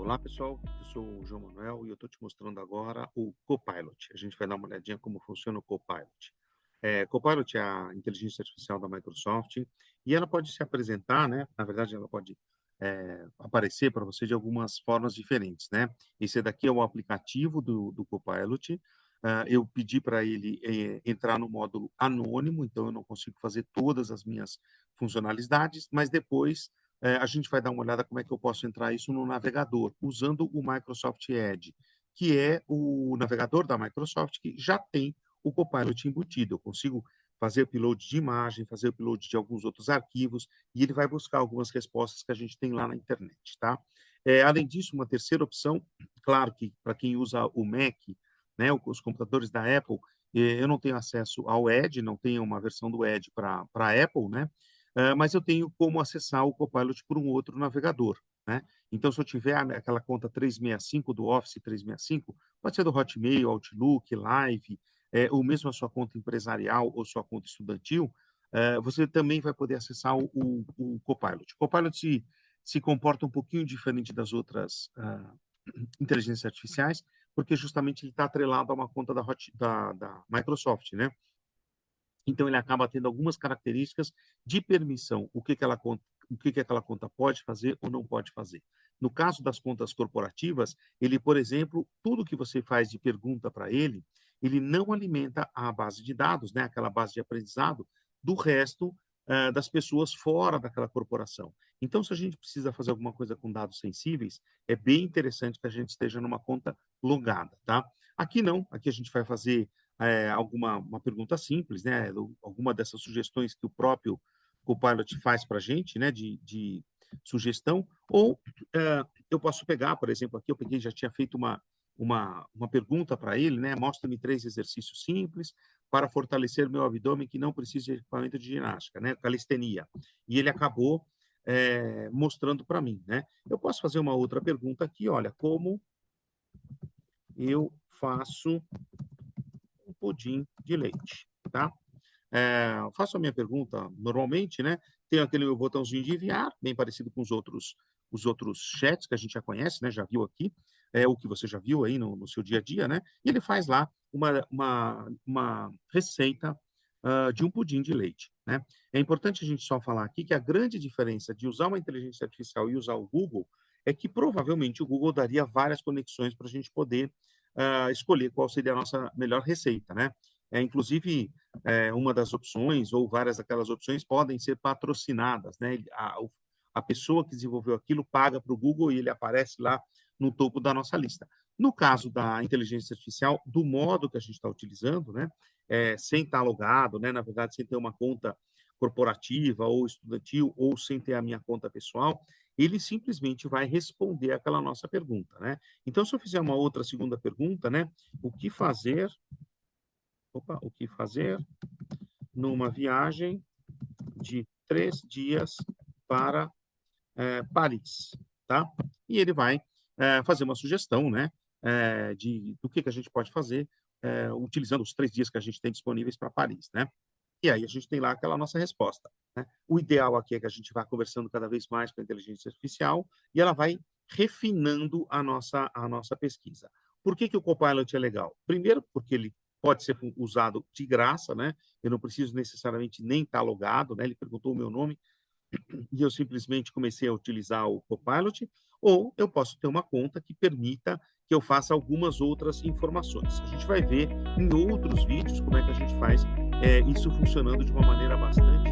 Olá, pessoal. Eu sou o João Manuel e eu estou te mostrando agora o Copilot. A gente vai dar uma olhadinha como funciona o Copilot. Copilot é a inteligência artificial da Microsoft e ela pode se apresentar, né? Na verdade, ela pode aparecer para você de algumas formas diferentes, né? Esse daqui é o aplicativo do Copilot. Eu pedi para ele entrar no módulo anônimo, então eu não consigo fazer todas as minhas funcionalidades, mas depois a gente vai dar uma olhada como é que eu posso entrar isso no navegador, usando o Microsoft Edge, que é o navegador da Microsoft que já tem o Copilot embutido. Eu consigo fazer upload de imagem, fazer upload de alguns outros arquivos, e ele vai buscar algumas respostas que a gente tem lá na internet, tá? Além disso, uma terceira opção, claro que para quem usa o Mac, né, os computadores da Apple, eu não tenho acesso ao Edge, não tenho uma versão do Edge para a Apple, né? Mas eu tenho como acessar o Copilot por um outro navegador, né? Então, se eu tiver aquela conta 365 do Office 365, pode ser do Hotmail, Outlook, Live, ou mesmo a sua conta empresarial ou sua conta estudantil, você também vai poder acessar o Copilot. O Copilot se comporta um pouquinho diferente das outras inteligências artificiais, porque justamente ele está atrelado a uma conta da Microsoft, né? Então, ele acaba tendo algumas características de permissão, o que que aquela conta pode fazer ou não pode fazer. No caso das contas corporativas, ele, por exemplo, tudo que você faz de pergunta para ele não alimenta a base de dados, né, aquela base de aprendizado do resto das pessoas fora daquela corporação. Então, se a gente precisa fazer alguma coisa com dados sensíveis, é bem interessante que a gente esteja numa conta logada, tá? Aqui não, aqui a gente vai fazer alguma uma pergunta simples, né? Alguma dessas sugestões que o próprio Copilot faz para a gente, né? De sugestão, ou eu posso pegar, por exemplo, aqui eu peguei, já tinha feito uma pergunta para ele, né? Mostra-me 3 exercícios simples para fortalecer meu abdômen que não precisa de equipamento de ginástica, né? Calistenia. E ele acabou mostrando para mim, né? Eu posso fazer uma outra pergunta aqui, olha, como eu faço um pudim de leite, tá? Faço a minha pergunta normalmente, né? Tem aquele meu botãozinho de enviar, bem parecido com os outros chats que a gente já conhece, né? Já viu aqui, o que você já viu aí no seu dia a dia, né? E ele faz lá uma receita de um pudim de leite, né? É importante a gente só falar aqui que a grande diferença de usar uma inteligência artificial e usar o Google é que provavelmente o Google daria várias conexões para a gente poder escolher qual seria a nossa melhor receita, né? Inclusive, uma das opções ou várias daquelas opções podem ser patrocinadas, né? A pessoa que desenvolveu aquilo paga para o Google e ele aparece lá no topo da nossa lista. No caso da inteligência artificial, do modo que a gente está utilizando, né? Sem estar logado, né? Na verdade, sem ter uma conta corporativa ou estudantil ou sem ter a minha conta pessoal, ele simplesmente vai responder aquela nossa pergunta, né? Então, se eu fizer uma outra segunda pergunta, né? O que fazer o que fazer numa viagem de 3 dias para Paris, tá? E ele vai fazer uma sugestão, né? Do que a gente pode fazer utilizando os 3 dias que a gente tem disponíveis para Paris, né? E aí a gente tem lá aquela nossa resposta, né? O ideal aqui é que a gente vá conversando cada vez mais com a inteligência artificial e ela vai refinando a nossa pesquisa. Por que que o Copilot é legal? Primeiro, porque ele pode ser usado de graça, né? Eu não preciso necessariamente nem estar logado, né? Ele perguntou o meu nome e eu simplesmente comecei a utilizar o Copilot, ou eu posso ter uma conta que permita que eu faça algumas outras informações. A gente vai ver em outros vídeos como é que a gente faz isso funcionando de uma maneira bastante